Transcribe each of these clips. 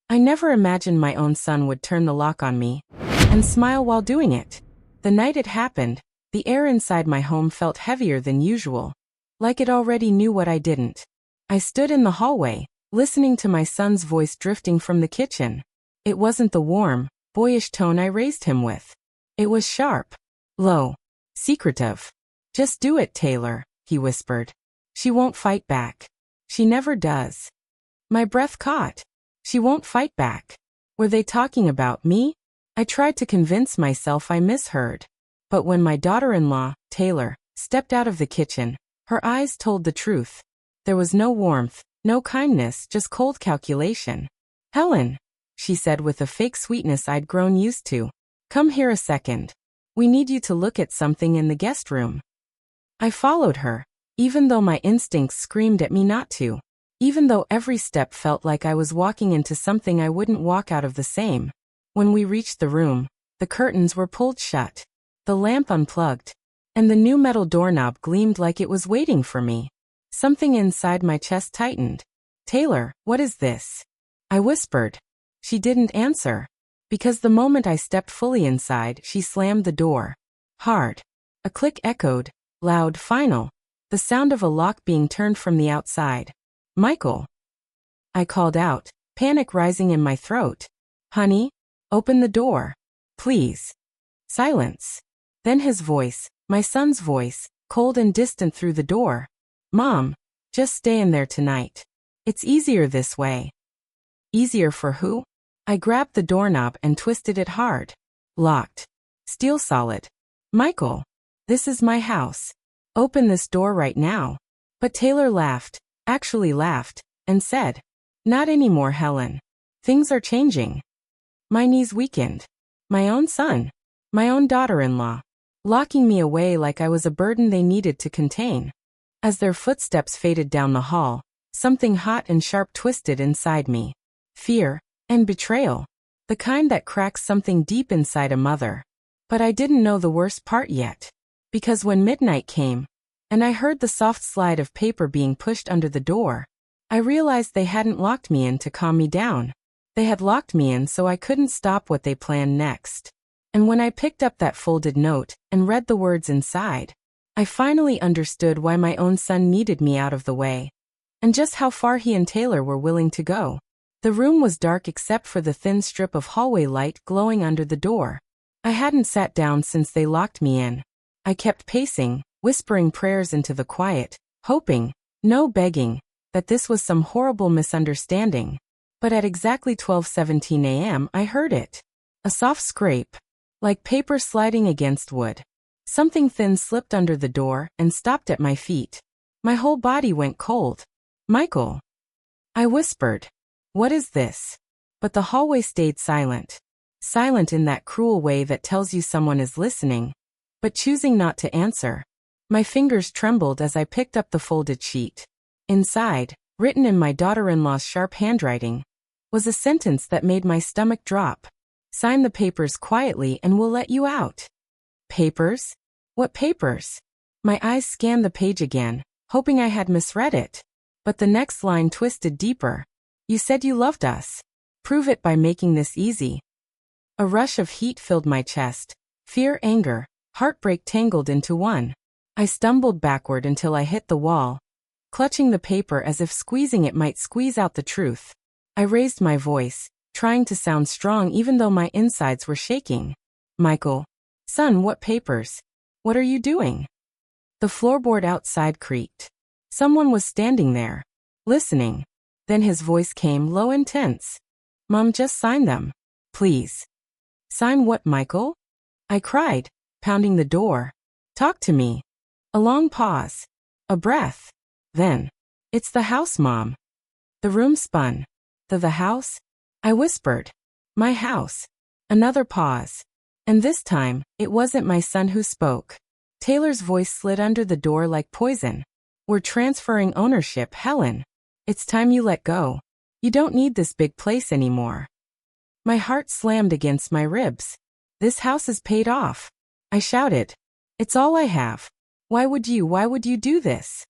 I never imagined my own son would turn the lock on me and smile while doing it. The night it happened, the air inside my home felt heavier than usual, like it already knew what I didn't. I stood in the hallway, listening to my son's voice drifting from the kitchen. It wasn't the warm, boyish tone I raised him with. It was sharp, low, secretive. "Just do it, Taylor," he whispered. "She won't fight back. She never does." My breath caught. She won't fight back. Were they talking about me? I tried to convince myself I misheard. But when my daughter-in-law, Taylor, stepped out of the kitchen, her eyes told the truth. There was no warmth, no kindness, just cold calculation. "Helen," she said with a fake sweetness I'd grown used to. "Come here a second. We need you to look at something in the guest room." I followed her, even though my instincts screamed at me not to. Even though every step felt like I was walking into something I wouldn't walk out of the same. When we reached the room, the curtains were pulled shut, the lamp unplugged, and the new metal doorknob gleamed like it was waiting for me. Something inside my chest tightened. "Taylor, what is this?" I whispered. She didn't answer, because the moment I stepped fully inside, she slammed the door. Hard. A click echoed, loud, final, the sound of a lock being turned from the outside. "Michael," I called out, panic rising in my throat. "Honey, open the door. Please." Silence. Then his voice, my son's voice, cold and distant through the door. "Mom, just stay in there tonight. It's easier this way." Easier for who? I grabbed the doorknob and twisted it hard. Locked. Steel solid. "Michael, this is my house. Open this door right now." But Taylor laughed. Actually laughed, and said, "Not anymore, Helen. Things are changing." My knees weakened. My own son, my own daughter-in-law, locking me away like I was a burden they needed to contain. As their footsteps faded down the hall, something hot and sharp twisted inside me. Fear and betrayal, the kind that cracks something deep inside a mother. But I didn't know the worst part yet, because when midnight came, and I heard the soft slide of paper being pushed under the door, I realized they hadn't locked me in to calm me down. They had locked me in so I couldn't stop what they planned next. And when I picked up that folded note and read the words inside, I finally understood why my own son needed me out of the way, and just how far he and Taylor were willing to go. The room was dark except for the thin strip of hallway light glowing under the door. I hadn't sat down since they locked me in. I kept pacing, whispering prayers into the quiet, hoping, no begging, that this was some horrible misunderstanding. But at exactly 12:17 a.m. I heard it. A soft scrape, like paper sliding against wood. Something thin slipped under the door and stopped at my feet. My whole body went cold. "Michael," I whispered. "What is this?" But the hallway stayed silent. Silent in that cruel way that tells you someone is listening, but choosing not to answer. My fingers trembled as I picked up the folded sheet. Inside, written in my daughter-in-law's sharp handwriting, was a sentence that made my stomach drop. "Sign the papers quietly and we'll let you out." Papers? What papers? My eyes scanned the page again, hoping I had misread it. But the next line twisted deeper. "You said you loved us. Prove it by making this easy." A rush of heat filled my chest. Fear, anger, heartbreak tangled into one. I stumbled backward until I hit the wall, clutching the paper as if squeezing it might squeeze out the truth. I raised my voice, trying to sound strong even though my insides were shaking. "Michael, son, what papers? What are you doing?" The floorboard outside creaked. Someone was standing there, listening. Then his voice came low and tense. "Mom, just sign them. Please." "Sign what, Michael?" I cried, pounding the door. "Talk to me." A long pause. A breath. Then, "It's the house, Mom." The room spun. The house?" I whispered. "My house." Another pause. And this time, it wasn't my son who spoke. Taylor's voice slid under the door like poison. "We're transferring ownership, Helen. It's time you let go. You don't need this big place anymore." My heart slammed against my ribs. "This house is paid off," I shouted. "It's all I have. Why would you do this?"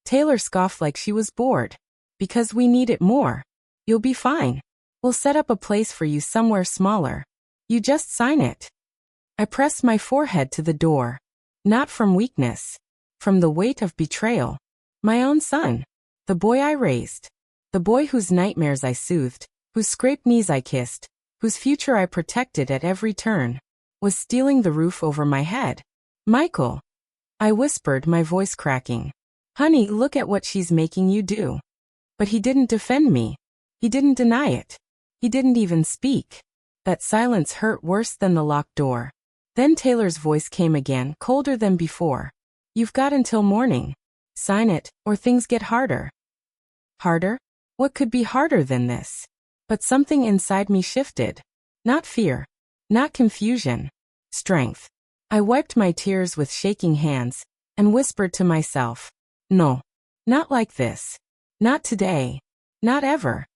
Taylor scoffed like she was bored. "Because we need it more. You'll be fine." We'll set up a place for you somewhere smaller. You just sign it. I pressed my forehead to the door. Not from weakness. From the weight of betrayal. My own son. The boy I raised. The boy whose nightmares I soothed, whose scraped knees I kissed, whose future I protected at every turn, was stealing the roof over my head. Michael. I whispered, my voice cracking. Honey, look at what she's making you do. But he didn't defend me. He didn't deny it. He didn't even speak. That silence hurt worse than the locked door. Then Taylor's voice came again, colder than before. You've got until morning. Sign it, or things get harder. Harder? What could be harder than this? But something inside me shifted. Not fear. Not confusion. Strength. I wiped my tears with shaking hands, and whispered to myself, no. Not like this. Not today. Not ever.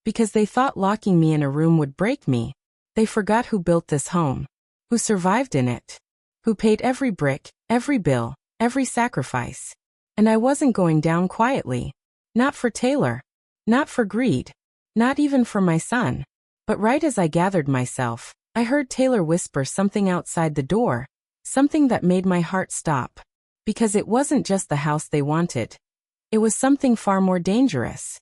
Because they thought locking me in a room would break me. They forgot who built this home. Who survived in it. Who paid every brick, every bill, every sacrifice. And I wasn't going down quietly. Not for Taylor. Not for greed. Not even for my son. But right as I gathered myself, I heard Taylor whisper something outside the door. Something that made my heart stop. Because it wasn't just the house they wanted. It was something far more dangerous.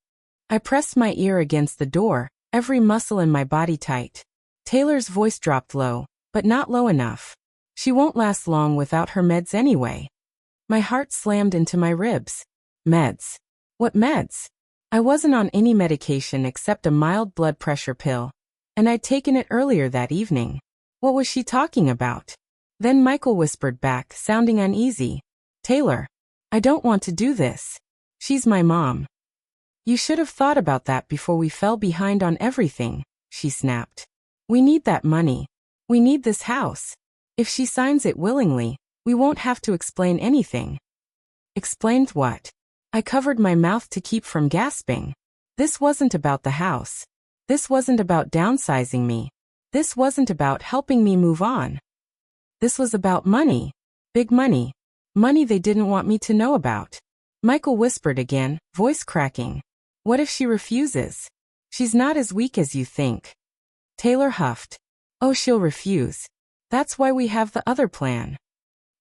I pressed my ear against the door, every muscle in my body tight. Taylor's voice dropped low, but not low enough. She won't last long without her meds anyway. My heart slammed into my ribs. Meds. What meds? I wasn't on any medication except a mild blood pressure pill. And I'd taken it earlier that evening. What was she talking about? Then Michael whispered back, sounding uneasy. Taylor. I don't want to do this. She's my mom. You should have thought about that before we fell behind on everything, she snapped. We need that money. We need this house. If she signs it willingly, we won't have to explain anything. Explained what? I covered my mouth to keep from gasping. This wasn't about the house. This wasn't about downsizing me. This wasn't about helping me move on. This was about money. Big money. Money they didn't want me to know about. Michael whispered again, voice cracking. What if she refuses? She's not as weak as you think. Taylor huffed. Oh, she'll refuse. That's why we have the other plan.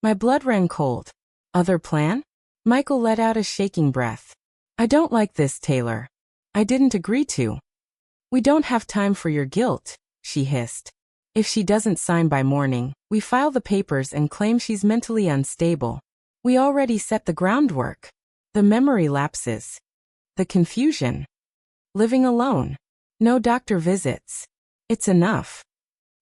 My blood ran cold. Other plan? Michael let out a shaking breath. I don't like this, Taylor. I didn't agree to. We don't have time for your guilt, she hissed. If she doesn't sign by morning, we file the papers and claim she's mentally unstable. We already set the groundwork. The memory lapses. The confusion. Living alone. No doctor visits. It's enough.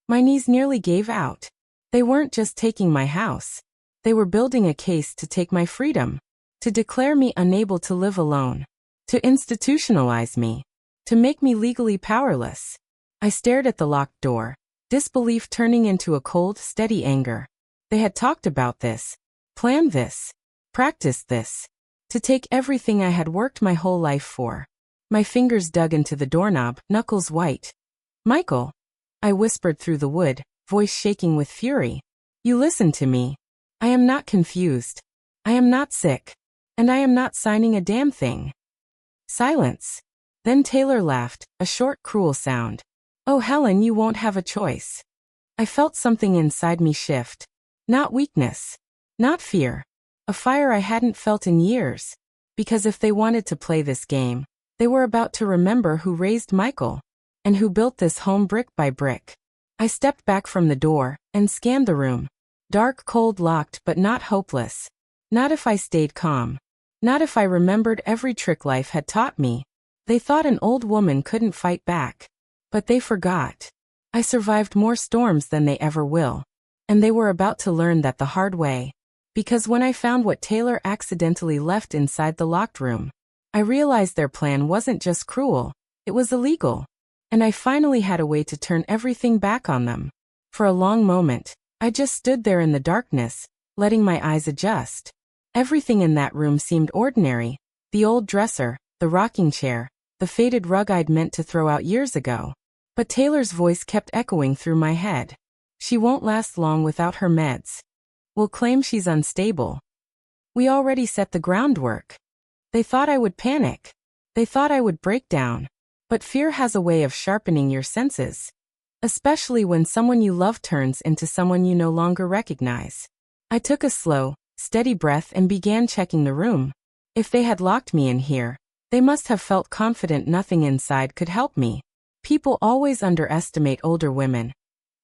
My knees nearly gave out. They weren't just taking my house. They were building a case to take my freedom. To declare me unable to live alone. To institutionalize me. To make me legally powerless. I stared at the locked door, disbelief turning into a cold, steady anger. They had talked about this. Planned this. Practiced this. To take everything I had worked my whole life for. My fingers dug into the doorknob, knuckles white. Michael. I whispered through the wood, voice shaking with fury. You listen to me. I am not confused. I am not sick. And I am not signing a damn thing. Silence. Then Taylor laughed, a short, cruel sound. Oh, Helen, you won't have a choice. I felt something inside me shift. Not weakness. Not fear. A fire I hadn't felt in years. Because if they wanted to play this game, they were about to remember who raised Michael. And who built this home brick by brick. I stepped back from the door, and scanned the room. Dark, cold, locked, but not hopeless. Not if I stayed calm. Not if I remembered every trick life had taught me. They thought an old woman couldn't fight back. But they forgot. I survived more storms than they ever will. And they were about to learn that the hard way. Because when I found what Taylor accidentally left inside the locked room, I realized their plan wasn't just cruel, it was illegal. And I finally had a way to turn everything back on them. For a long moment, I just stood there in the darkness, letting my eyes adjust. Everything in that room seemed ordinary. The old dresser, the rocking chair, the faded rug I'd meant to throw out years ago. But Taylor's voice kept echoing through my head. She won't last long without her meds. We'll claim she's unstable. We already set the groundwork. They thought I would panic. They thought I would break down. But fear has a way of sharpening your senses, especially when someone you love turns into someone you no longer recognize. I took a slow, steady breath and began checking the room. If they had locked me in here, they must have felt confident nothing inside could help me. People always underestimate older women,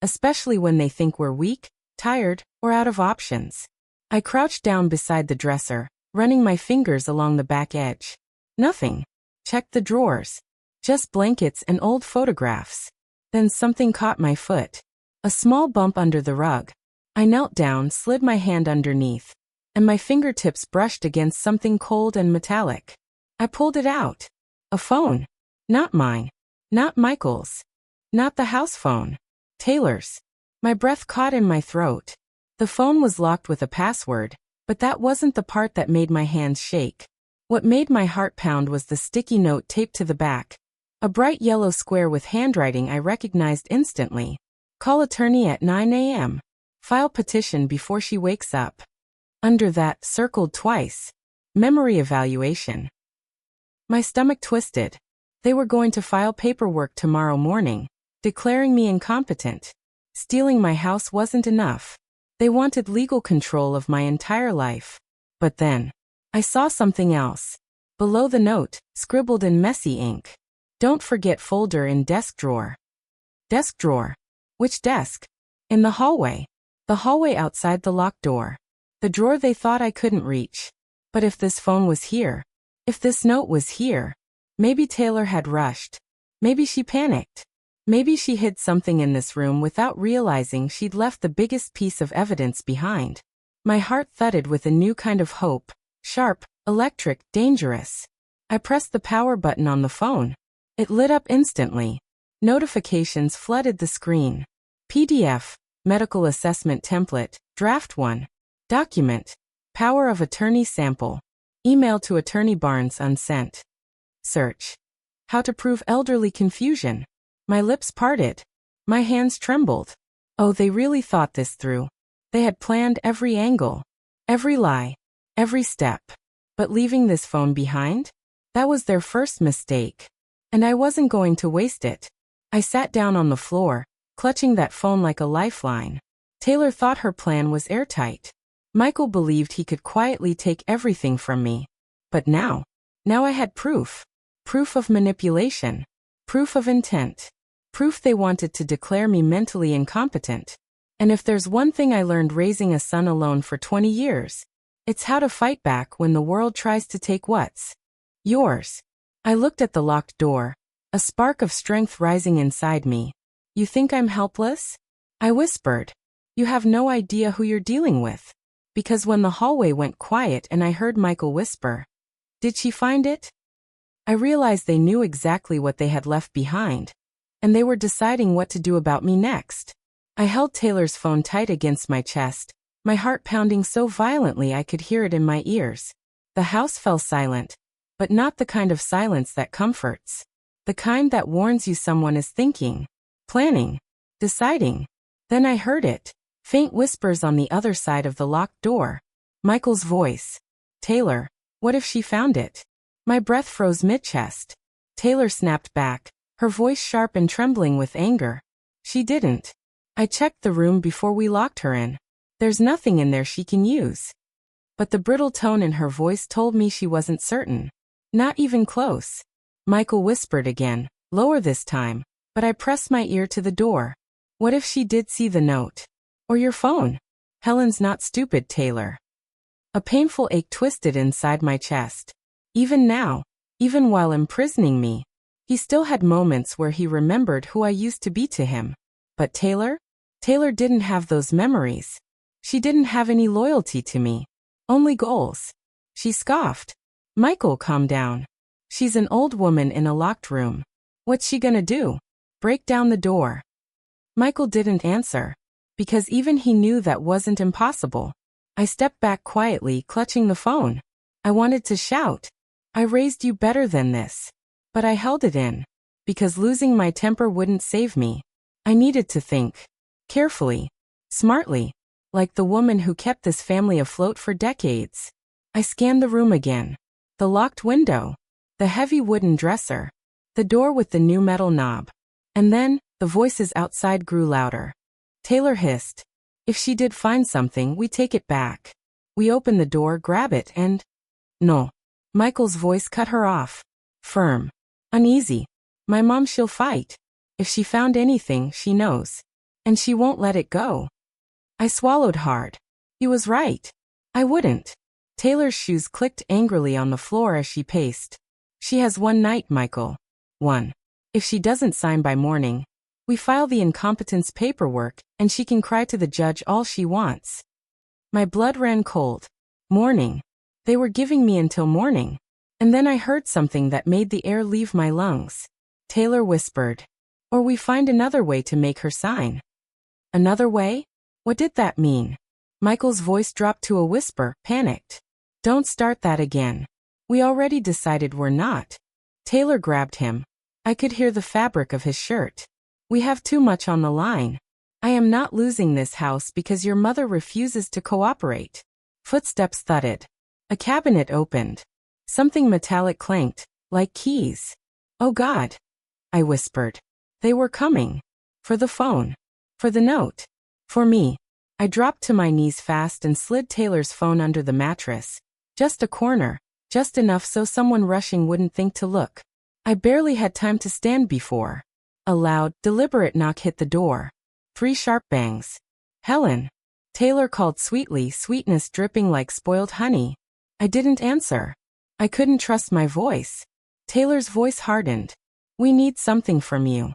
especially when they think we're weak, tired, or out of options. I crouched down beside the dresser, running my fingers along the back edge. Nothing. Checked the drawers. Just blankets and old photographs. Then something caught my foot. A small bump under the rug. I knelt down, slid my hand underneath, and my fingertips brushed against something cold and metallic. I pulled it out. A phone. Not mine. Not Michael's. Not the house phone. Taylor's. My breath caught in my throat. The phone was locked with a password, but that wasn't the part that made my hands shake. What made my heart pound was the sticky note taped to the back. A bright yellow square with handwriting I recognized instantly. Call attorney at 9 a.m. File petition before she wakes up. Under that, circled twice. Memory evaluation. My stomach twisted. They were going to file paperwork tomorrow morning, declaring me incompetent. Stealing my house wasn't enough. They wanted legal control of my entire life. But then, I saw something else. Below the note, scribbled in messy ink. Don't forget folder in desk drawer. Desk drawer. Which desk? In the hallway. The hallway outside the locked door. The drawer they thought I couldn't reach. But if this phone was here, if this note was here, maybe Taylor had rushed. Maybe she panicked. Maybe she hid something in this room without realizing she'd left the biggest piece of evidence behind. My heart thudded with a new kind of hope. Sharp, electric, dangerous. I pressed the power button on the phone. It lit up instantly. Notifications flooded the screen. PDF, medical assessment template, draft 1. Document, power of attorney sample. Email to attorney Barnes unsent. Search. How to prove elderly confusion. My lips parted. My hands trembled. Oh, they really thought this through. They had planned every angle. Every lie. Every step. But leaving this phone behind? That was their first mistake. And I wasn't going to waste it. I sat down on the floor, clutching that phone like a lifeline. Taylor thought her plan was airtight. Michael believed he could quietly take everything from me. But now I had proof. Proof of manipulation. Proof of intent. Proof they wanted to declare me mentally incompetent. And if there's one thing I learned raising a son alone for 20 years, it's how to fight back when the world tries to take what's yours. I looked at the locked door, a spark of strength rising inside me. You think I'm helpless? I whispered. You have no idea who you're dealing with. Because when the hallway went quiet and I heard Michael whisper, "Did she find it?" I realized they knew exactly what they had left behind, and they were deciding what to do about me next. I held Taylor's phone tight against my chest, my heart pounding so violently I could hear it in my ears. The house fell silent, but not the kind of silence that comforts. The kind that warns you someone is thinking, planning, deciding. Then I heard it. Faint whispers on the other side of the locked door. Michael's voice. "Taylor, what if she found it?" My breath froze mid-chest. Taylor snapped back, her voice sharp and trembling with anger. "She didn't. I checked the room before we locked her in. There's nothing in there she can use." But the brittle tone in her voice told me she wasn't certain. Not even close. Michael whispered again, lower this time, but I pressed my ear to the door. "What if she did see the note? Or your phone? Helen's not stupid, Taylor." A painful ache twisted inside my chest. Even now, even while imprisoning me, he still had moments where he remembered who I used to be to him. But Taylor? Taylor didn't have those memories. She didn't have any loyalty to me. Only goals. She scoffed. "Michael, calm down. She's an old woman in a locked room. What's she gonna do? Break down the door?" Michael didn't answer, because even he knew that wasn't impossible. I stepped back quietly, clutching the phone. I wanted to shout, "I raised you better than this." But I held it in, because losing my temper wouldn't save me. I needed to think. Carefully. Smartly. Like the woman who kept this family afloat for decades. I scanned the room again. The locked window. The heavy wooden dresser. The door with the new metal knob. And then, the voices outside grew louder. Taylor hissed. If she did find something, we take it back. We open the door, grab it, and... No. Michael's voice cut her off. Firm. Uneasy. My mom, she'll fight. If she found anything, she knows. And she won't let it go. I swallowed hard. He was right. I wouldn't. Taylor's shoes clicked angrily on the floor as she paced. She has one night, Michael. One. If she doesn't sign by morning, we file the incompetence paperwork, and she can cry to the judge all she wants. My blood ran cold. Morning. They were giving me until morning. And then I heard something that made the air leave my lungs. Taylor whispered. Or we find another way to make her sign. Another way? What did that mean? Michael's voice dropped to a whisper, panicked. Don't start that again. We already decided we're not. Taylor grabbed him. I could hear the fabric of his shirt. We have too much on the line. I am not losing this house because your mother refuses to cooperate. Footsteps thudded. A cabinet opened. Something metallic clanked, like keys. Oh God. I whispered. They were coming. For the phone. For the note. For me. I dropped to my knees fast and slid Taylor's phone under the mattress. Just a corner. Just enough so someone rushing wouldn't think to look. I barely had time to stand before. A loud, deliberate knock hit the door. 3 sharp bangs. Helen. Taylor called sweetly, sweetness dripping like spoiled honey. I didn't answer. I couldn't trust my voice. Taylor's voice hardened. We need something from you.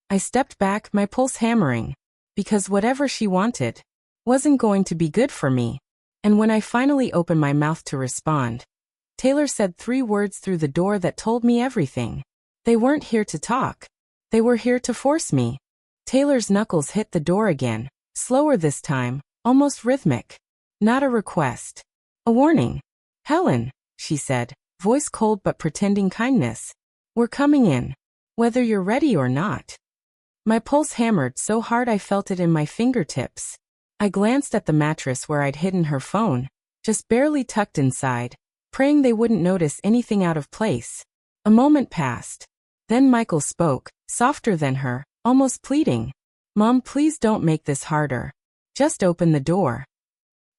I stepped back, my pulse hammering. Because whatever she wanted wasn't going to be good for me. And when I finally opened my mouth to respond, Taylor said 3 words through the door that told me everything. They weren't here to talk. They were here to force me. Taylor's knuckles hit the door again, slower this time, almost rhythmic. Not a request. A warning. Helen, she said, voice cold but pretending kindness. We're coming in. Whether you're ready or not. My pulse hammered so hard I felt it in my fingertips. I glanced at the mattress where I'd hidden her phone, just barely tucked inside, praying they wouldn't notice anything out of place. A moment passed. Then Michael spoke, softer than her, almost pleading. Mom, please don't make this harder. Just open the door.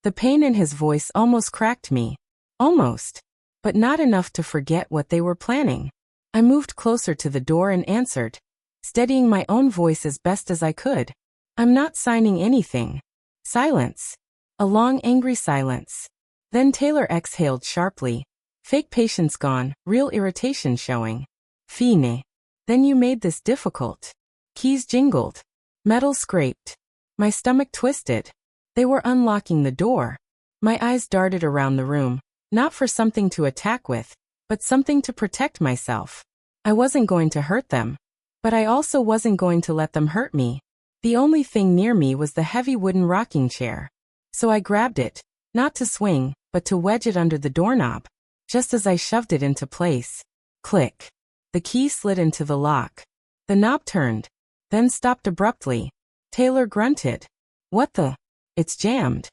The pain in his voice almost cracked me. Almost. But not enough to forget what they were planning. I moved closer to the door and answered, steadying my own voice as best as I could. I'm not signing anything. Silence. A long, angry silence. Then Taylor exhaled sharply. Fake patience gone, real irritation showing. Fine. Then you made this difficult. Keys jingled. Metal scraped. My stomach twisted. They were unlocking the door. My eyes darted around the room, not for something to attack with, but something to protect myself. I wasn't going to hurt them. But I also wasn't going to let them hurt me. The only thing near me was the heavy wooden rocking chair. So I grabbed it, not to swing, but to wedge it under the doorknob. Just as I shoved it into place. Click. The key slid into the lock. The knob turned, then stopped abruptly. Taylor grunted. What the? It's jammed.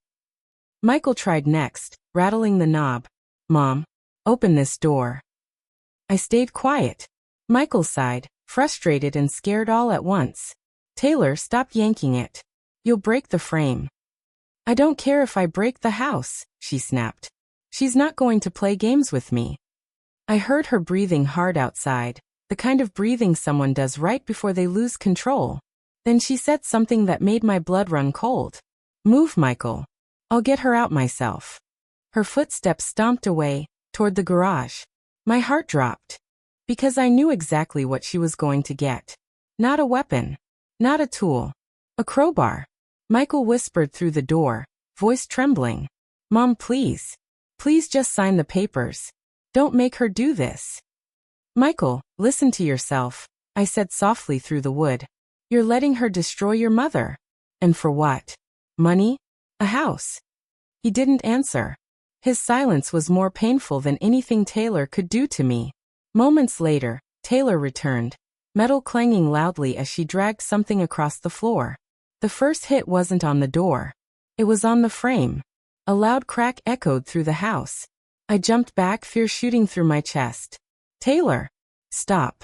Michael tried next, rattling the knob. Mom, open this door. I stayed quiet. Michael sighed, frustrated and scared all at once. Taylor, stop yanking it. You'll break the frame. I don't care if I break the house, she snapped. She's not going to play games with me. I heard her breathing hard outside, the kind of breathing someone does right before they lose control. Then she said something that made my blood run cold. Move, Michael. I'll get her out myself. Her footsteps stomped away, toward the garage. My heart dropped. Because I knew exactly what she was going to get. Not a weapon. Not a tool. A crowbar. Michael whispered through the door, voice trembling. Mom, please. Please just sign the papers. Don't make her do this. Michael, listen to yourself, I said softly through the wood. You're letting her destroy your mother. And for what? Money? A house? He didn't answer. His silence was more painful than anything Taylor could do to me. Moments later, Taylor returned, metal clanging loudly as she dragged something across the floor. The first hit wasn't on the door. It was on the frame. A loud crack echoed through the house. I jumped back, fear shooting through my chest. Taylor! Stop.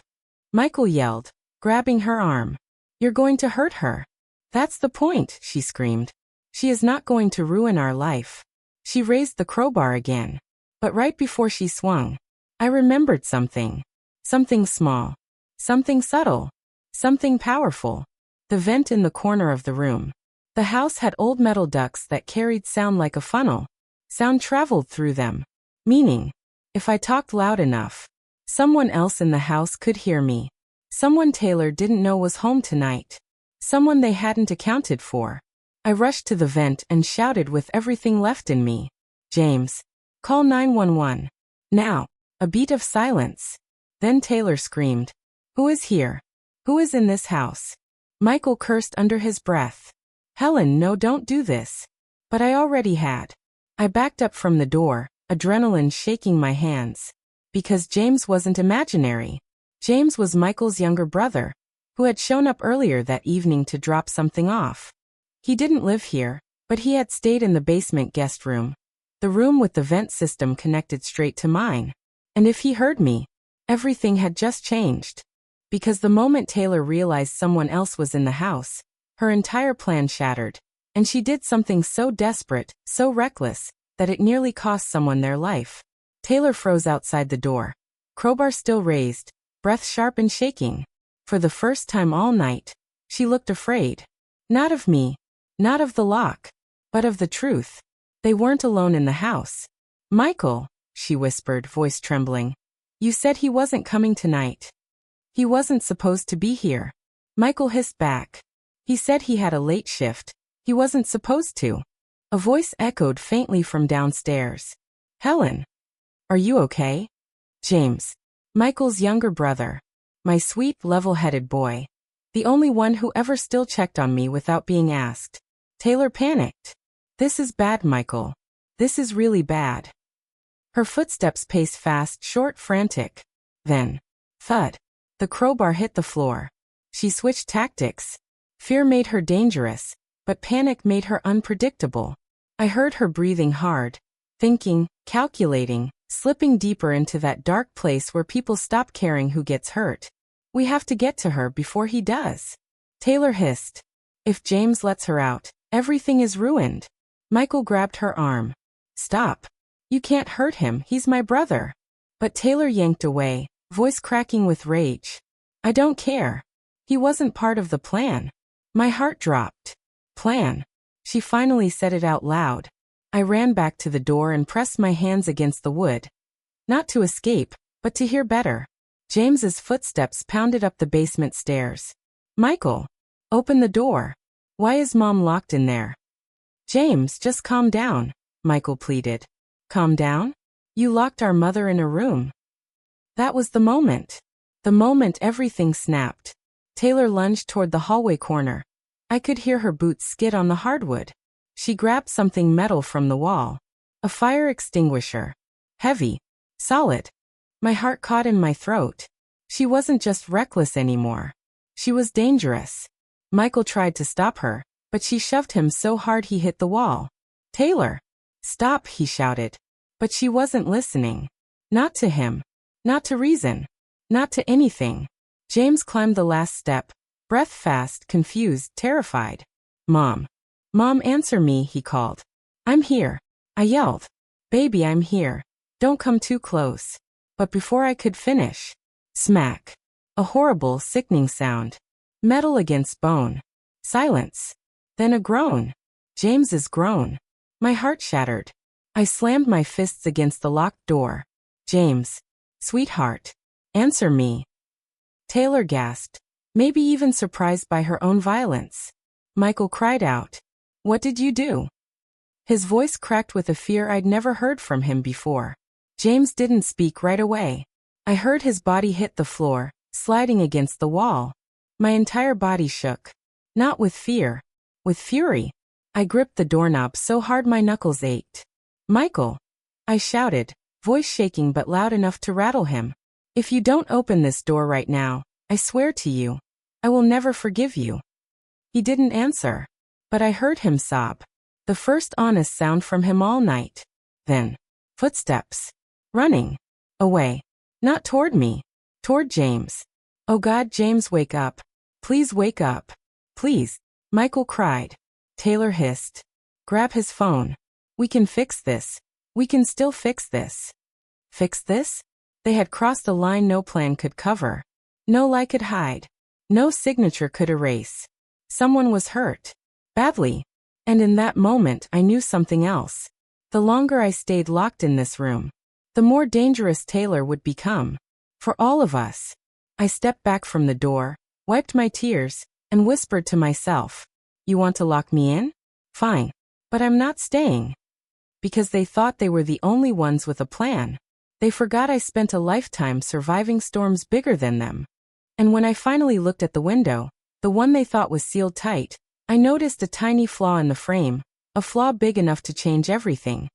Michael yelled, grabbing her arm. You're going to hurt her. That's the point, she screamed. She is not going to ruin our life. She raised the crowbar again. But right before she swung, I remembered something. Something small. Something subtle. Something powerful. The vent in the corner of the room. The house had old metal ducts that carried sound like a funnel. Sound traveled through them. Meaning, if I talked loud enough, someone else in the house could hear me. Someone Taylor didn't know was home tonight. Someone they hadn't accounted for. I rushed to the vent and shouted with everything left in me. James, call 911. Now. A beat of silence. Then Taylor screamed. Who is here? Who is in this house? Michael cursed under his breath. Helen, no, don't do this. But I already had. I backed up from the door, adrenaline shaking my hands. Because James wasn't imaginary. James was Michael's younger brother, who had shown up earlier that evening to drop something off. He didn't live here, but he had stayed in the basement guest room. The room with the vent system connected straight to mine. And if he heard me, everything had just changed. Because the moment Taylor realized someone else was in the house, her entire plan shattered. And she did something so desperate, so reckless, that it nearly cost someone their life. Taylor froze outside the door. Crowbar still raised, breath sharp and shaking. For the first time all night, she looked afraid. Not of me, not of the lock, but of the truth. They weren't alone in the house. Michael, she whispered, voice trembling. You said he wasn't coming tonight. He wasn't supposed to be here. Michael hissed back. He said he had a late shift. He wasn't supposed to. A voice echoed faintly from downstairs. Helen. Are you okay? James. Michael's younger brother. My sweet, level-headed boy. The only one who ever still checked on me without being asked. Taylor panicked. This is bad, Michael. This is really bad. Her footsteps paced fast, short, frantic. Then, thud. The crowbar hit the floor. She switched tactics. Fear made her dangerous, but panic made her unpredictable. I heard her breathing hard, thinking, calculating, slipping deeper into that dark place where people stop caring who gets hurt. We have to get to her before he does. Taylor hissed. If James lets her out, everything is ruined. Michael grabbed her arm. Stop. You can't hurt him, he's my brother. But Taylor yanked away, voice cracking with rage. I don't care. He wasn't part of the plan. My heart dropped. Plan. She finally said it out loud. I ran back to the door and pressed my hands against the wood. Not to escape, but to hear better. James's footsteps pounded up the basement stairs. Michael. Open the door. Why is Mom locked in there? James, just calm down, Michael pleaded. Calm down? You locked our mother in a room. That was the moment. The moment everything snapped. Taylor lunged toward the hallway corner. I could hear her boots skid on the hardwood. She grabbed something metal from the wall. A fire extinguisher. Heavy. Solid. My heart caught in my throat. She wasn't just reckless anymore. She was dangerous. Michael tried to stop her, but she shoved him so hard he hit the wall. Taylor. Stop, he shouted. But she wasn't listening. Not to him. Not to reason. Not to anything. James climbed the last step, breath fast, confused, terrified. Mom. Mom, answer me, he called. I'm here. I yelled. Baby, I'm here. Don't come too close. But before I could finish, smack. A horrible, sickening sound. Metal against bone. Silence. Then a groan. James's groan. My heart shattered. I slammed my fists against the locked door. James. Sweetheart. Answer me. Taylor gasped, maybe even surprised by her own violence. Michael cried out. What did you do? His voice cracked with a fear I'd never heard from him before. James didn't speak right away. I heard his body hit the floor, sliding against the wall. My entire body shook. Not with fear. With fury. I gripped the doorknob so hard my knuckles ached. Michael. I shouted, voice shaking but loud enough to rattle him. If you don't open this door right now, I swear to you, I will never forgive you. He didn't answer. But I heard him sob. The first honest sound from him all night. Then, footsteps. Running. Away. Not toward me. Toward James. Oh God, James, wake up. Please wake up. Please. Michael cried. Taylor hissed. Grab his phone. We can fix this. We can still fix this. Fix this? They had crossed a line no plan could cover. No lie could hide. No signature could erase. Someone was hurt. Badly. And in that moment I knew something else. The longer I stayed locked in this room, the more dangerous Taylor would become. For all of us. I stepped back from the door, wiped my tears, and whispered to myself, you want to lock me in? Fine. But I'm not staying. Because they thought they were the only ones with a plan. They forgot I spent a lifetime surviving storms bigger than them. And when I finally looked at the window, the one they thought was sealed tight, I noticed a tiny flaw in the frame, a flaw big enough to change everything.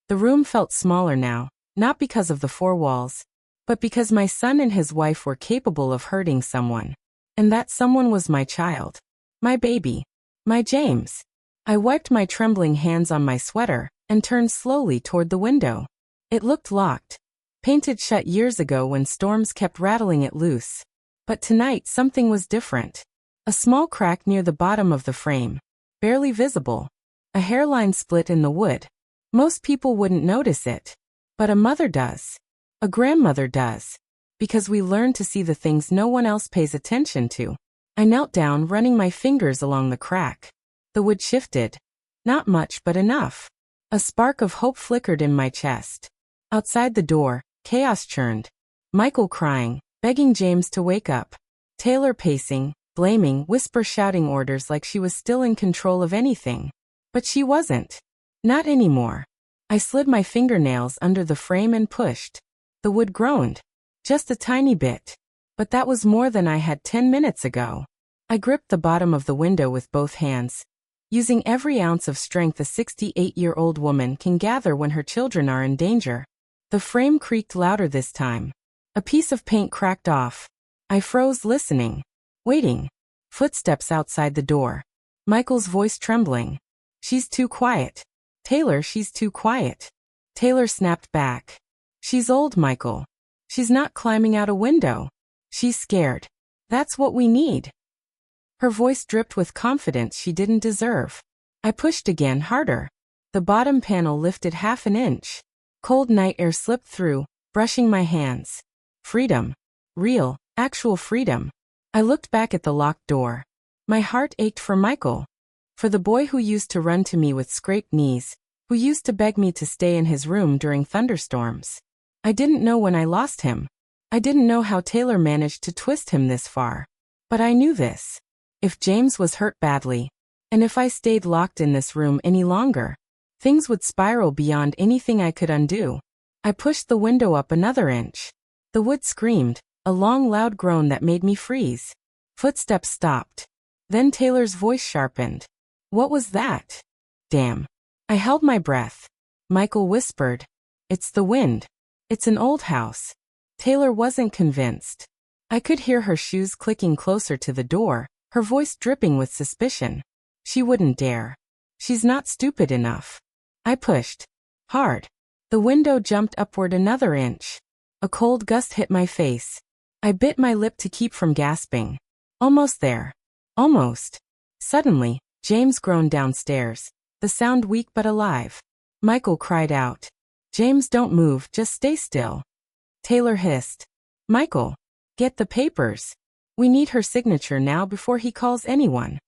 The room felt smaller now, not because of the four walls, but because my son and his wife were capable of hurting someone. And that someone was my child. My baby. My James. I wiped my trembling hands on my sweater and turned slowly toward the window. It looked locked. Painted shut years ago when storms kept rattling it loose. But tonight something was different. A small crack near the bottom of the frame. Barely visible. A hairline split in the wood. Most people wouldn't notice it. But a mother does. A grandmother does. Because we learn to see the things no one else pays attention to. I knelt down, running my fingers along the crack. The wood shifted. Not much, but enough. A spark of hope flickered in my chest. Outside the door, chaos churned. Michael crying, begging James to wake up. Taylor pacing, blaming, whisper shouting orders like she was still in control of anything. But she wasn't. Not anymore. I slid my fingernails under the frame and pushed. The wood groaned. Just a tiny bit. But that was more than I had 10 minutes ago. I gripped the bottom of the window with both hands, using every ounce of strength a 68-year-old woman can gather when her children are in danger. The frame creaked louder this time. A piece of paint cracked off. I froze, listening. Waiting. Footsteps outside the door. Michael's voice trembling. She's too quiet. Taylor, she's too quiet. Taylor snapped back. She's old, Michael. She's not climbing out a window. She's scared. That's what we need. Her voice dripped with confidence she didn't deserve. I pushed again, harder. The bottom panel lifted half an inch. Cold night air slipped through, brushing my hands. Freedom. Real, actual freedom. I looked back at the locked door. My heart ached for Michael. For the boy who used to run to me with scraped knees, who used to beg me to stay in his room during thunderstorms. I didn't know when I lost him. I didn't know how Taylor managed to twist him this far. But I knew this. If James was hurt badly, and if I stayed locked in this room any longer, things would spiral beyond anything I could undo. I pushed the window up another inch. The wood screamed, a long loud groan that made me freeze. Footsteps stopped. Then Taylor's voice sharpened. What was that? Damn. I held my breath. Michael whispered. It's the wind. It's an old house. Taylor wasn't convinced. I could hear her shoes clicking closer to the door, her voice dripping with suspicion. She wouldn't dare. She's not stupid enough. I pushed. Hard. The window jumped upward another inch. A cold gust hit my face. I bit my lip to keep from gasping. Almost there. Almost. Suddenly, James groaned downstairs, the sound weak but alive. Michael cried out. James, don't move, just stay still. Taylor hissed. Michael, get the papers. We need her signature now before he calls anyone.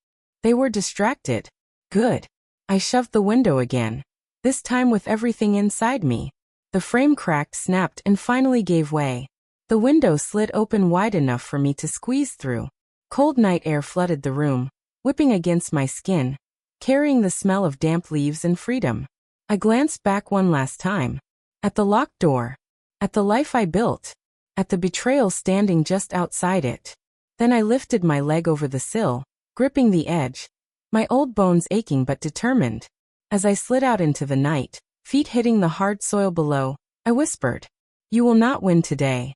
They were distracted. Good. I shoved the window again. This time with everything inside me. The frame cracked, snapped, and finally gave way. The window slid open wide enough for me to squeeze through. Cold night air flooded the room, whipping against my skin, carrying the smell of damp leaves and freedom. I glanced back one last time. At the locked door. At the life I built. At the betrayal standing just outside it. Then I lifted my leg over the sill, gripping the edge. My old bones aching but determined. As I slid out into the night, feet hitting the hard soil below, I whispered. You will not win today.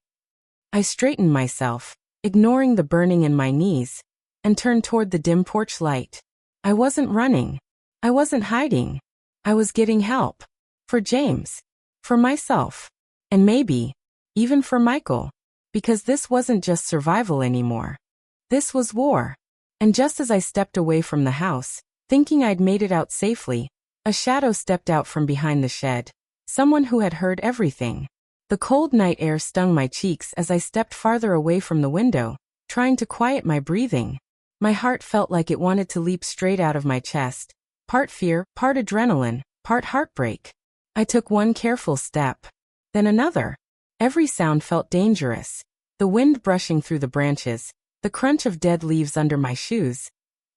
I straightened myself, ignoring the burning in my knees, and turned toward the dim porch light. I wasn't running. I wasn't hiding. I was getting help. For James. For myself. And maybe, even for Michael. Because this wasn't just survival anymore. This was war. And just as I stepped away from the house, thinking I'd made it out safely, a shadow stepped out from behind the shed. Someone who had heard everything. The cold night air stung my cheeks as I stepped farther away from the window, trying to quiet my breathing. My heart felt like it wanted to leap straight out of my chest. Part fear, part adrenaline, part heartbreak. I took one careful step. Then another. Every sound felt dangerous. The wind brushing through the branches, the crunch of dead leaves under my shoes,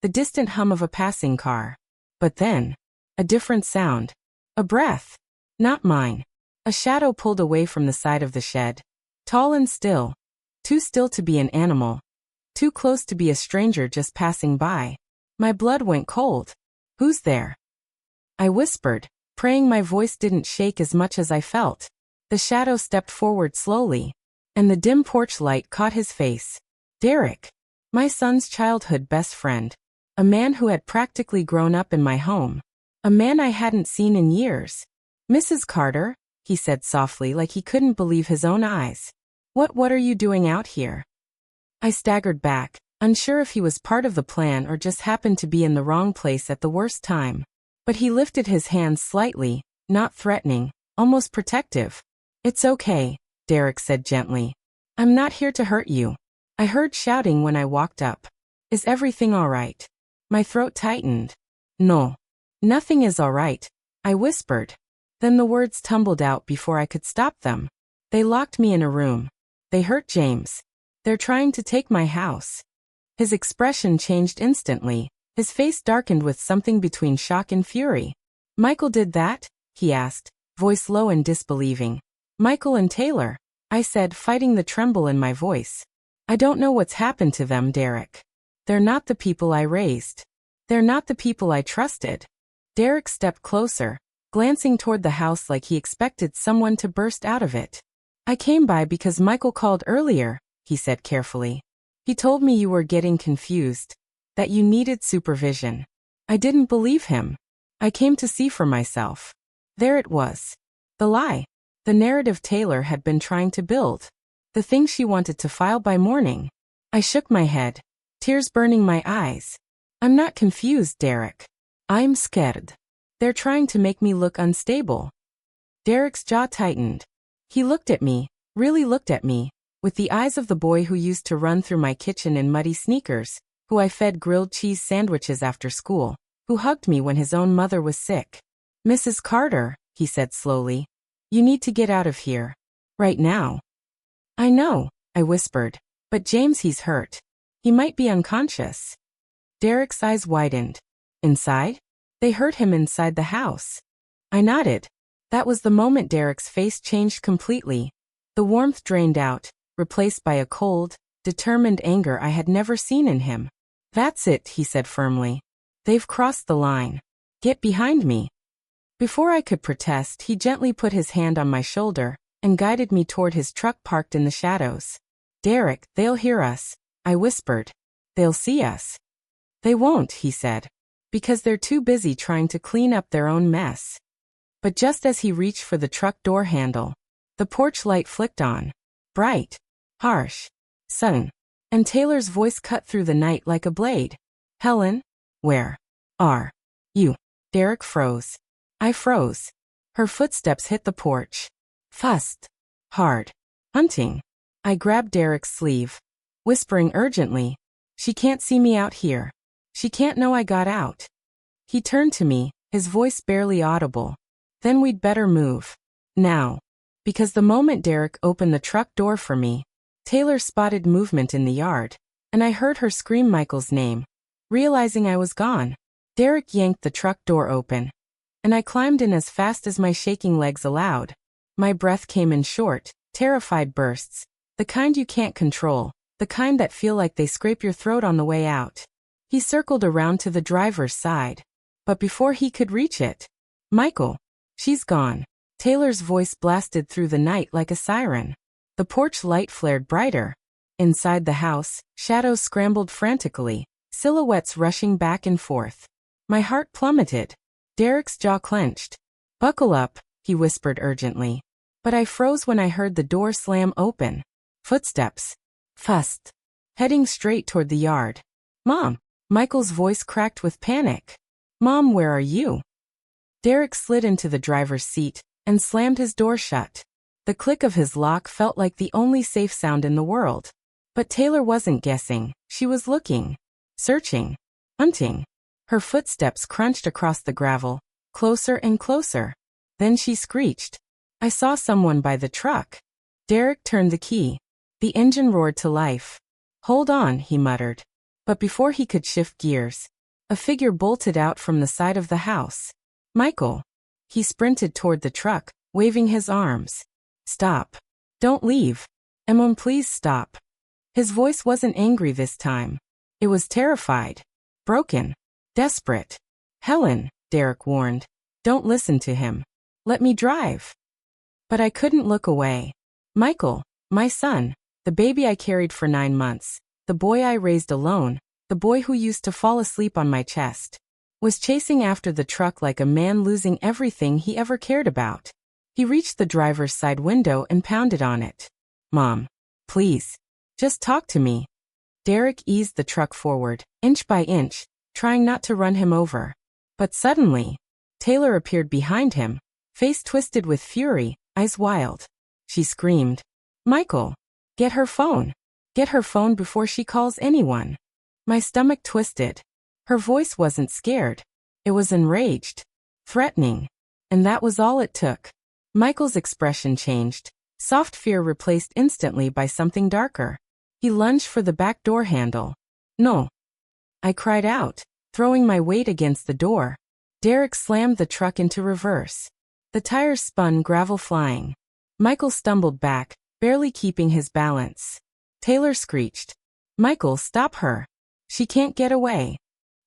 the distant hum of a passing car. But then, a different sound. A breath. Not mine. A shadow pulled away from the side of the shed. Tall and still. Too still to be an animal. Too close to be a stranger just passing by. My blood went cold. Who's there? I whispered, praying my voice didn't shake as much as I felt. The shadow stepped forward slowly, and the dim porch light caught his face. Derek. My son's childhood best friend. A man who had practically grown up in my home. A man I hadn't seen in years. Mrs. Carter, he said softly like he couldn't believe his own eyes. What are you doing out here? I staggered back, unsure if he was part of the plan or just happened to be in the wrong place at the worst time. But he lifted his hands slightly, not threatening, almost protective. It's okay, Derek said gently. I'm not here to hurt you. I heard shouting when I walked up. Is everything all right? My throat tightened. No. Nothing is all right, I whispered. Then the words tumbled out before I could stop them. They locked me in a room. They hurt James. They're trying to take my house. His expression changed instantly. His face darkened with something between shock and fury. Michael did that? He asked, voice low and disbelieving. Michael and Taylor, I said, fighting the tremble in my voice. I don't know what's happened to them, Derek. They're not the people I raised. They're not the people I trusted. Derek stepped closer, glancing toward the house like he expected someone to burst out of it. I came by because Michael called earlier, he said carefully. He told me you were getting confused, that you needed supervision. I didn't believe him. I came to see for myself. There it was. The lie. The narrative Taylor had been trying to build. The thing she wanted to file by morning. I shook my head, tears burning my eyes. I'm not confused, Derek. I'm scared. They're trying to make me look unstable. Derek's jaw tightened. He looked at me, really looked at me, with the eyes of the boy who used to run through my kitchen in muddy sneakers, who I fed grilled cheese sandwiches after school, who hugged me when his own mother was sick. Mrs. Carter, he said slowly, you need to get out of here. Right now. I know, I whispered, but James, he's hurt. He might be unconscious. Derek's eyes widened. Inside? They hurt him inside the house. I nodded. That was the moment Derek's face changed completely. The warmth drained out, replaced by a cold, determined anger I had never seen in him. That's it, he said firmly. They've crossed the line. Get behind me. Before I could protest, he gently put his hand on my shoulder and guided me toward his truck parked in the shadows. Derek, they'll hear us, I whispered. They'll see us. They won't, he said, because they're too busy trying to clean up their own mess. But just as he reached for the truck door handle, the porch light flicked on. Bright. Harsh. Sudden. And Taylor's voice cut through the night like a blade. Helen? Where are you? Derek froze. I froze. Her footsteps hit the porch. Fast. Hard. Hunting. I grabbed Derek's sleeve, whispering urgently, she can't see me out here. She can't know I got out. He turned to me, his voice barely audible. Then we'd better move. Now. Because the moment Derek opened the truck door for me, Taylor spotted movement in the yard, and I heard her scream Michael's name. Realizing I was gone, Derek yanked the truck door open, and I climbed in as fast as my shaking legs allowed. My breath came in short, terrified bursts, the kind you can't control, the kind that feel like they scrape your throat on the way out. He circled around to the driver's side, but before he could reach it, Michael, she's gone. Taylor's voice blasted through the night like a siren. The porch light flared brighter. Inside the house, shadows scrambled frantically, silhouettes rushing back and forth. My heart plummeted. Derek's jaw clenched. Buckle up, he whispered urgently. But I froze when I heard the door slam open. Footsteps. Fast. Heading straight toward the yard. Mom! Michael's voice cracked with panic. Mom, where are you? Derek slid into the driver's seat and slammed his door shut. The click of his lock felt like the only safe sound in the world. But Taylor wasn't guessing. She was looking. Searching. Hunting. Her footsteps crunched across the gravel, closer and closer. Then she screeched. I saw someone by the truck. Derek turned the key. The engine roared to life. Hold on, he muttered. But before he could shift gears, a figure bolted out from the side of the house. Michael. He sprinted toward the truck, waving his arms. Stop. Don't leave. Emma, please stop. His voice wasn't angry this time. It was terrified. Broken. Desperate. Helen, Derek warned. Don't listen to him. Let me drive. But I couldn't look away. Michael, my son, the baby I carried for 9 months, the boy I raised alone, the boy who used to fall asleep on my chest, was chasing after the truck like a man losing everything he ever cared about. He reached the driver's side window and pounded on it. Mom, please, just talk to me. Derek eased the truck forward, inch by inch, trying not to run him over. But suddenly, Taylor appeared behind him, face twisted with fury, eyes wild. She screamed, Michael, get her phone. Get her phone before she calls anyone. My stomach twisted. Her voice wasn't scared. It was enraged. Threatening. And that was all it took. Michael's expression changed. Soft fear replaced instantly by something darker. He lunged for the back door handle. No. I cried out, throwing my weight against the door. Derek slammed the truck into reverse. The tires spun, gravel flying. Michael stumbled back, barely keeping his balance. Taylor screeched. Michael, stop her. She can't get away.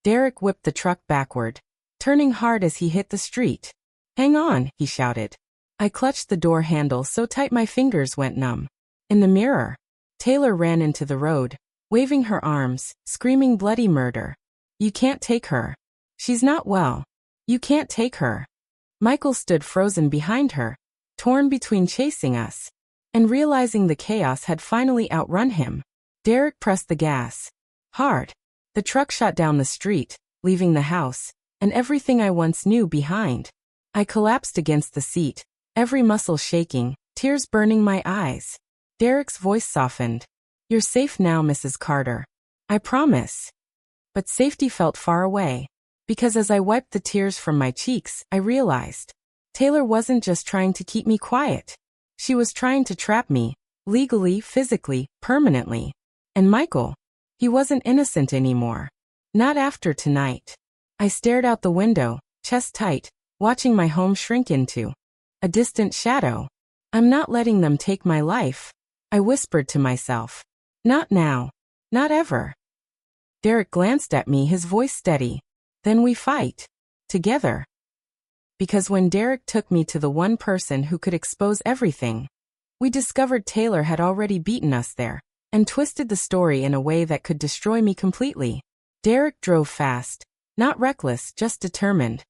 Derek whipped the truck backward, turning hard as he hit the street. Hang on, he shouted. I clutched the door handle so tight my fingers went numb. In the mirror, Taylor ran into the road, waving her arms, screaming bloody murder. You can't take her. She's not well. You can't take her. Michael stood frozen behind her, torn between chasing us and realizing the chaos had finally outrun him. Derek pressed the gas. Hard. The truck shot down the street, leaving the house, and everything I once knew behind. I collapsed against the seat, every muscle shaking, tears burning my eyes. Derek's voice softened. You're safe now, Mrs. Carter. I promise. But safety felt far away, because as I wiped the tears from my cheeks, I realized Taylor wasn't just trying to keep me quiet. She was trying to trap me, legally, physically, permanently. And Michael, he wasn't innocent anymore. Not after tonight. I stared out the window, chest tight, watching my home shrink into a distant shadow. I'm not letting them take my life, I whispered to myself. Not now. Not ever. Derek glanced at me, his voice steady. Then we fight. Together. Because when Derek took me to the one person who could expose everything, we discovered Taylor had already beaten us there and twisted the story in a way that could destroy me completely. Derek drove fast, not reckless, just determined.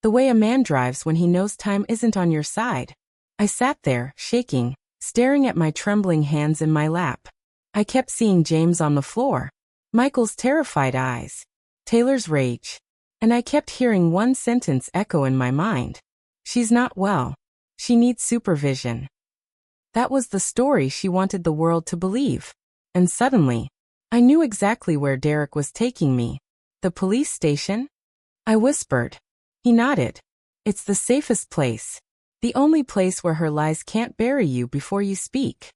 The way a man drives when he knows time isn't on your side. I sat there, shaking, staring at my trembling hands in my lap. I kept seeing James on the floor, Michael's terrified eyes, Taylor's rage. And I kept hearing one sentence echo in my mind. She's not well. She needs supervision. That was the story she wanted the world to believe. And suddenly, I knew exactly where Derek was taking me. The police station? I whispered. He nodded. It's the safest place. The only place where her lies can't bury you before you speak.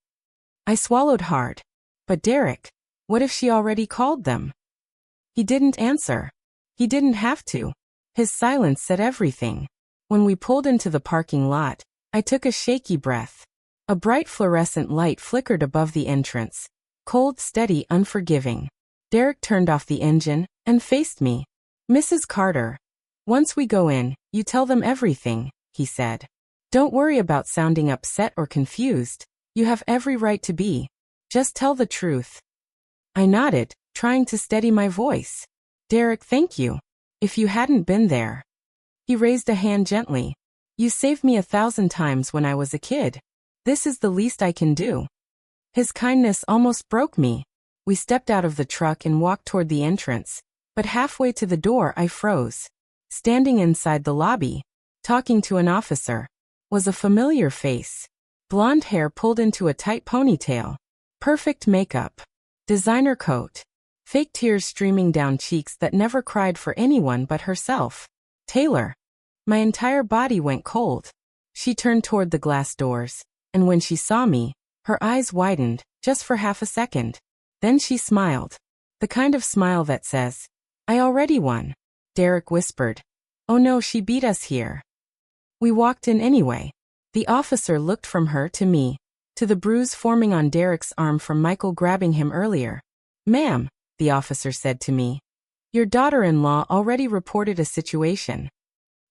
I swallowed hard. But Derek, what if she already called them? He didn't answer. He didn't have to. His silence said everything. When we pulled into the parking lot, I took a shaky breath. A bright fluorescent light flickered above the entrance. Cold, steady, unforgiving. Derek turned off the engine and faced me. Mrs. Carter, once we go in, you tell them everything, he said. Don't worry about sounding upset or confused. You have every right to be. Just tell the truth. I nodded, trying to steady my voice. Derek, thank you. If you hadn't been there. He raised a hand gently. You saved me 1,000 times when I was a kid. This is the least I can do. His kindness almost broke me. We stepped out of the truck and walked toward the entrance, but halfway to the door I froze. Standing inside the lobby, talking to an officer, was a familiar face. Blonde hair pulled into a tight ponytail. Perfect makeup. Designer coat. Fake tears streaming down cheeks that never cried for anyone but herself. Taylor. My entire body went cold. She turned toward the glass doors, and when she saw me, her eyes widened, just for half a second. Then she smiled. The kind of smile that says, "I already won." Derek whispered, "Oh no, she beat us here." We walked in anyway. The officer looked from her to me, to the bruise forming on Derek's arm from Michael grabbing him earlier. "Ma'am," the officer said to me, "your daughter-in-law already reported a situation."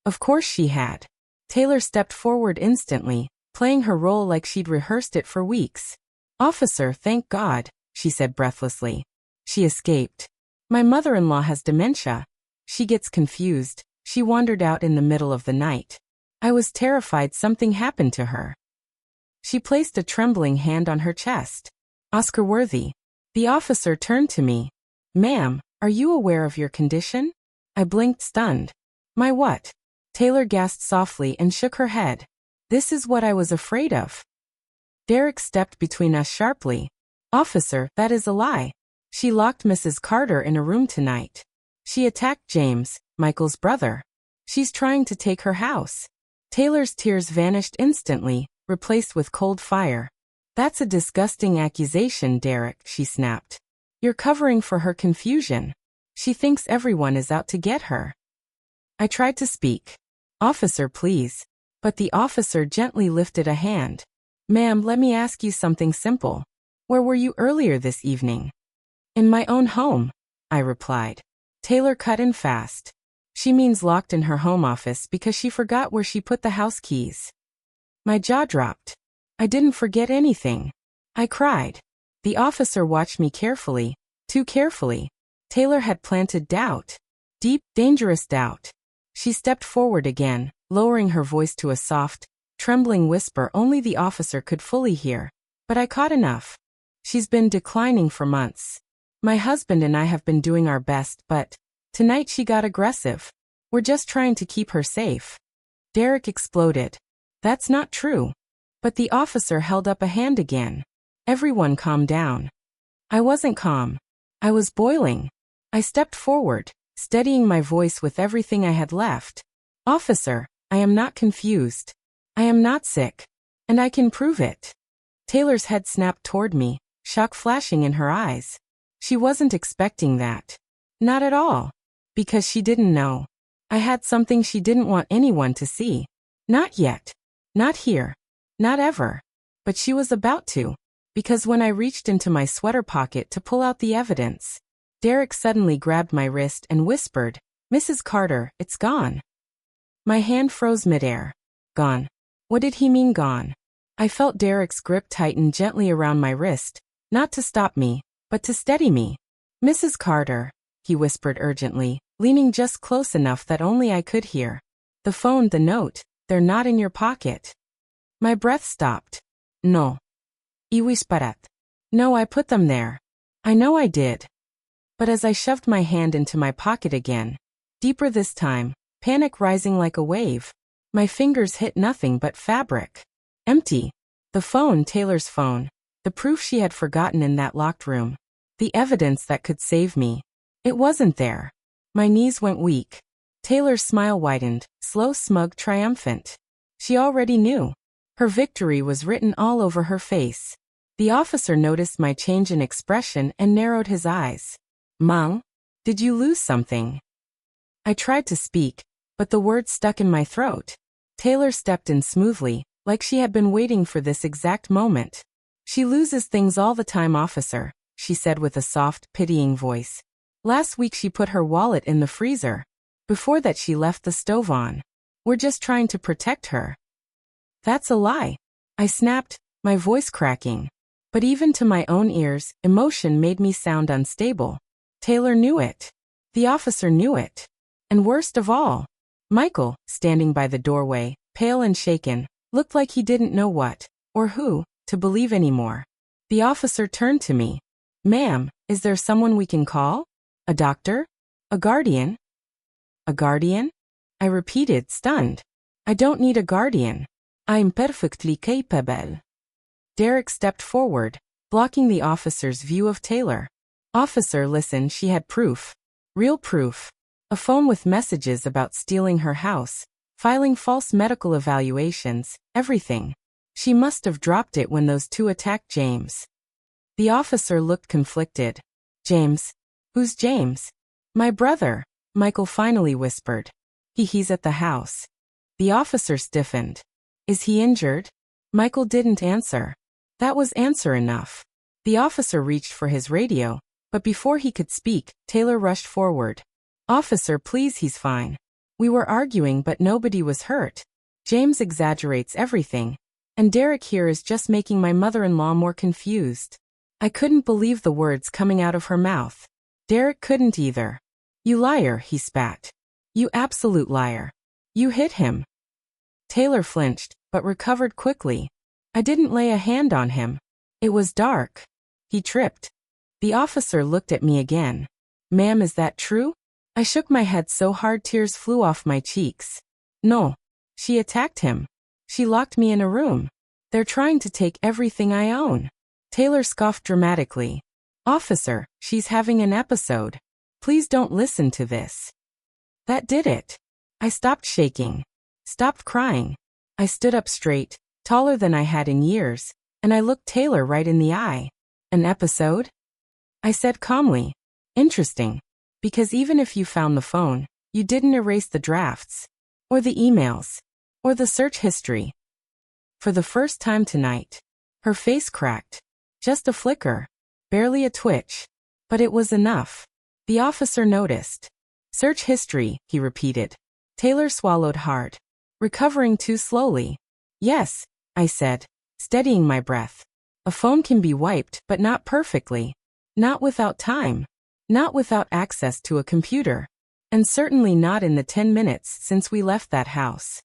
Of course she had. Taylor stepped forward instantly, playing her role like she'd rehearsed it for weeks. "Officer, thank God," she said breathlessly. She escaped. "My mother-in-law has dementia. She gets confused. She wandered out in the middle of the night. I was terrified something happened to her." She placed a trembling hand on her chest. "Oscar Worthy." The officer turned to me. "Ma'am, are you aware of your condition?" I blinked stunned. "My what?" Taylor gasped softly and shook her head. "This is what I was afraid of." Derek stepped between us sharply. "Officer, that is a lie. She locked Mrs. Carter in a room tonight. She attacked James, Michael's brother. She's trying to take her house." Taylor's tears vanished instantly, replaced with cold fire. "That's a disgusting accusation, Derek," she snapped. "You're covering for her confusion. She thinks everyone is out to get her." I tried to speak. "Officer, please." But the officer gently lifted a hand. "Ma'am, let me ask you something simple. Where were you earlier this evening?" "In my own home," I replied. Taylor cut in fast. "She means locked in her home office because she forgot where she put the house keys." My jaw dropped. "I didn't forget anything," I cried. The officer watched me carefully, too carefully. Taylor had planted doubt. Deep, dangerous doubt. She stepped forward again, lowering her voice to a soft, trembling whisper only the officer could fully hear. But I caught enough. "She's been declining for months. My husband and I have been doing our best, but tonight she got aggressive. We're just trying to keep her safe." Derek exploded. "That's not true." But the officer held up a hand again. Everyone calmed down. I wasn't calm. I was boiling. I stepped forward, steadying my voice with everything I had left. "Officer, I am not confused. I am not sick. And I can prove it." Taylor's head snapped toward me, shock flashing in her eyes. She wasn't expecting that. Not at all. Because she didn't know. I had something she didn't want anyone to see. Not yet. Not here. Not ever. But she was about to. Because when I reached into my sweater pocket to pull out the evidence, Derek suddenly grabbed my wrist and whispered, "Mrs. Carter, it's gone." My hand froze midair. Gone. What did he mean gone? I felt Derek's grip tighten gently around my wrist, not to stop me, but to steady me. "Mrs. Carter," he whispered urgently, leaning just close enough that only I could hear. "The phone, the note, they're not in your pocket." My breath stopped. "No. Y whisperat. No, I put them there. I know I did." But as I shoved my hand into my pocket again, deeper this time, panic rising like a wave, my fingers hit nothing but fabric. Empty. The phone, Taylor's phone. The proof she had forgotten in that locked room. The evidence that could save me. It wasn't there. My knees went weak. Taylor's smile widened, slow, smug, triumphant. She already knew. Her victory was written all over her face. The officer noticed my change in expression and narrowed his eyes. "Mom, did you lose something?" I tried to speak, but the words stuck in my throat. Taylor stepped in smoothly, like she had been waiting for this exact moment. "She loses things all the time, officer," she said with a soft, pitying voice. "Last week she put her wallet in the freezer. Before that she left the stove on. We're just trying to protect her." "That's a lie," I snapped, my voice cracking. But even to my own ears, emotion made me sound unstable. Taylor knew it. The officer knew it. And worst of all, Michael, standing by the doorway, pale and shaken, looked like he didn't know what, or who, to believe anymore. The officer turned to me. Ma'am, is there someone we can call? A doctor? A guardian? A guardian? I repeated, stunned. I don't need a guardian. I'm perfectly capable. Derek stepped forward, blocking the officer's view of Taylor. Officer, listen, she had proof. Real proof. A phone with messages about stealing her house, filing false medical evaluations, everything. She must have dropped it when those two attacked James. The officer looked conflicted. James? Who's James? My brother, Michael finally whispered. He's at the house. The officer stiffened. Is he injured? Michael didn't answer. That was answer enough. The officer reached for his radio, but before he could speak, Taylor rushed forward. Officer, please, he's fine. We were arguing but nobody was hurt. James exaggerates everything, and Derek here is just making my mother-in-law more confused. I couldn't believe the words coming out of her mouth. Derek couldn't either. You liar, he spat. You absolute liar. You hit him. Taylor flinched, but recovered quickly. I didn't lay a hand on him. It was dark. He tripped. The officer looked at me again. Ma'am, is that true? I shook my head so hard tears flew off my cheeks. No. She attacked him. She locked me in a room. They're trying to take everything I own. Taylor scoffed dramatically. Officer, she's having an episode. Please don't listen to this. That did it. I stopped shaking. Stopped crying. I stood up straight, taller than I had in years, and I looked Taylor right in the eye. An episode? I said calmly. Interesting. Because even if you found the phone, you didn't erase the drafts, or the emails, or the search history. For the first time tonight, her face cracked. Just a flicker. Barely a twitch. But it was enough. The officer noticed. Search history, he repeated. Taylor swallowed hard, recovering too slowly. Yes, I said, steadying my breath. A phone can be wiped, but not perfectly. Not without time. Not without access to a computer. And certainly not in the 10 minutes since we left that house.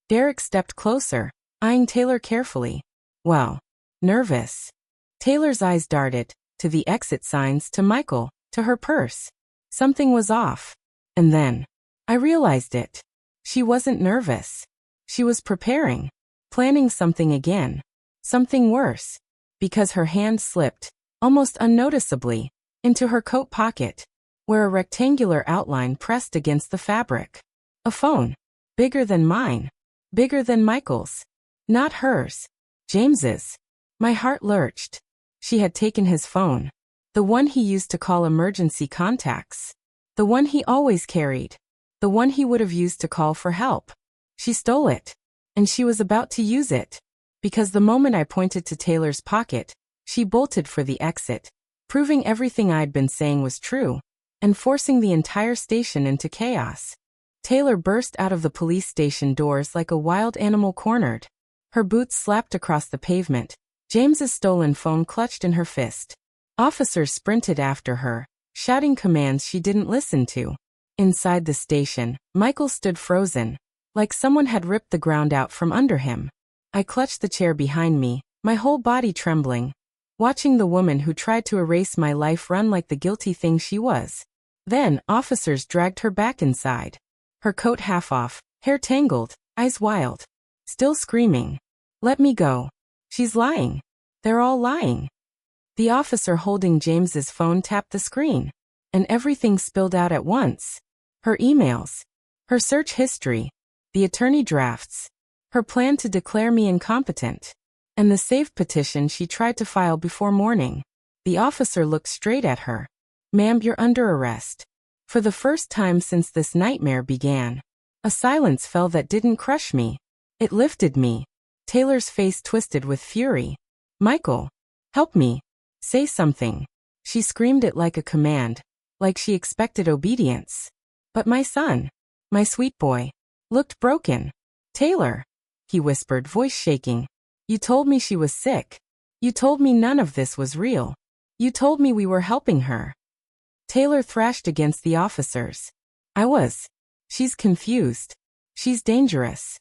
Derek stepped closer, eyeing Taylor carefully. Well, nervous. Taylor's eyes darted, to the exit signs, to Michael, to her purse. Something was off. And then, I realized it. She wasn't nervous. She was preparing. Planning something again. Something worse. Because her hand slipped, almost unnoticeably, into her coat pocket, where a rectangular outline pressed against the fabric. A phone. Bigger than mine. Bigger than Michael's. Not hers. James's. My heart lurched. She had taken his phone. The one he used to call emergency contacts. The one he always carried. The one he would have used to call for help. She stole it. And she was about to use it. Because the moment I pointed to Taylor's pocket, she bolted for the exit, proving everything I'd been saying was true, and forcing the entire station into chaos. Taylor burst out of the police station doors like a wild animal cornered. Her boots slapped across the pavement, James's stolen phone clutched in her fist. Officers sprinted after her, shouting commands she didn't listen to. Inside the station, Michael stood frozen, like someone had ripped the ground out from under him. I clutched the chair behind me, my whole body trembling, watching the woman who tried to erase my life run like the guilty thing she was. Then, officers dragged her back inside. Her coat half off, hair tangled, eyes wild. Still screaming. Let me go. She's lying. They're all lying. The officer holding James's phone tapped the screen, and everything spilled out at once. Her emails. Her search history. The attorney drafts. Her plan to declare me incompetent. And the save petition she tried to file before morning. The officer looked straight at her. Ma'am, you're under arrest. For the first time since this nightmare began, a silence fell that didn't crush me. It lifted me. Taylor's face twisted with fury. Michael, help me. Say something. She screamed it like a command, like she expected obedience. But my son, my sweet boy, looked broken. Taylor, he whispered, voice shaking. You told me she was sick. You told me none of this was real. You told me we were helping her. Taylor thrashed against the officers. I was. She's confused. She's dangerous.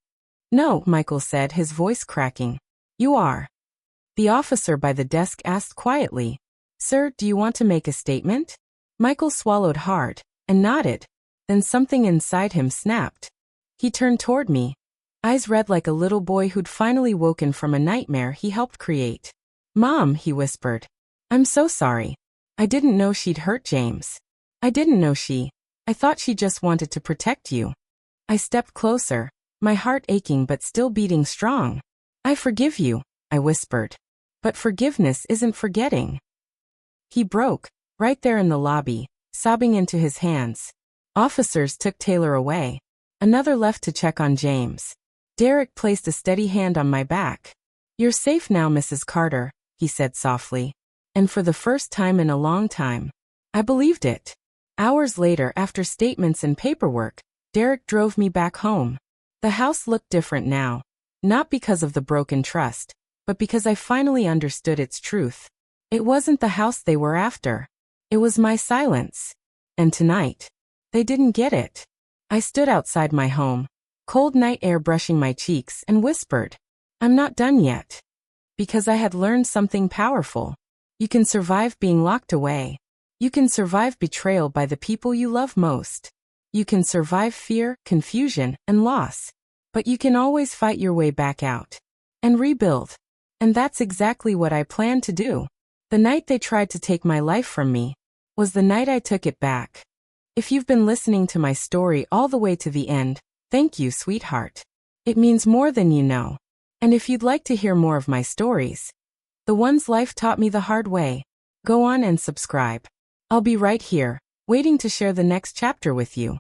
No, Michael said, his voice cracking. You are. The officer by the desk asked quietly, "Sir, do you want to make a statement?" Michael swallowed hard and nodded. Then something inside him snapped. He turned toward me, eyes red like a little boy who'd finally woken from a nightmare he helped create. "Mom," he whispered. "I'm so sorry. I didn't know she'd hurt James. I didn't know I thought she just wanted to protect you." I stepped closer, my heart aching but still beating strong. "I forgive you," I whispered. "But forgiveness isn't forgetting." He broke, right there in the lobby, sobbing into his hands. Officers took Taylor away. Another left to check on James. Derek placed a steady hand on my back. "You're safe now, Mrs. Carter," he said softly. And for the first time in a long time, I believed it. Hours later, after statements and paperwork, Derek drove me back home. The house looked different now, not because of the broken trust, but because I finally understood its truth. It wasn't the house they were after. It was my silence. And tonight, they didn't get it. I stood outside my home, cold night air brushing my cheeks, and whispered, "I'm not done yet." Because I had learned something powerful. You can survive being locked away. You can survive betrayal by the people you love most. You can survive fear, confusion, and loss. But you can always fight your way back out and rebuild. And that's exactly what I plan to do. The night they tried to take my life from me was the night I took it back. If you've been listening to my story all the way to the end, thank you, sweetheart. It means more than you know. And if you'd like to hear more of my stories, the ones life taught me the hard way, go on and subscribe. I'll be right here, waiting to share the next chapter with you.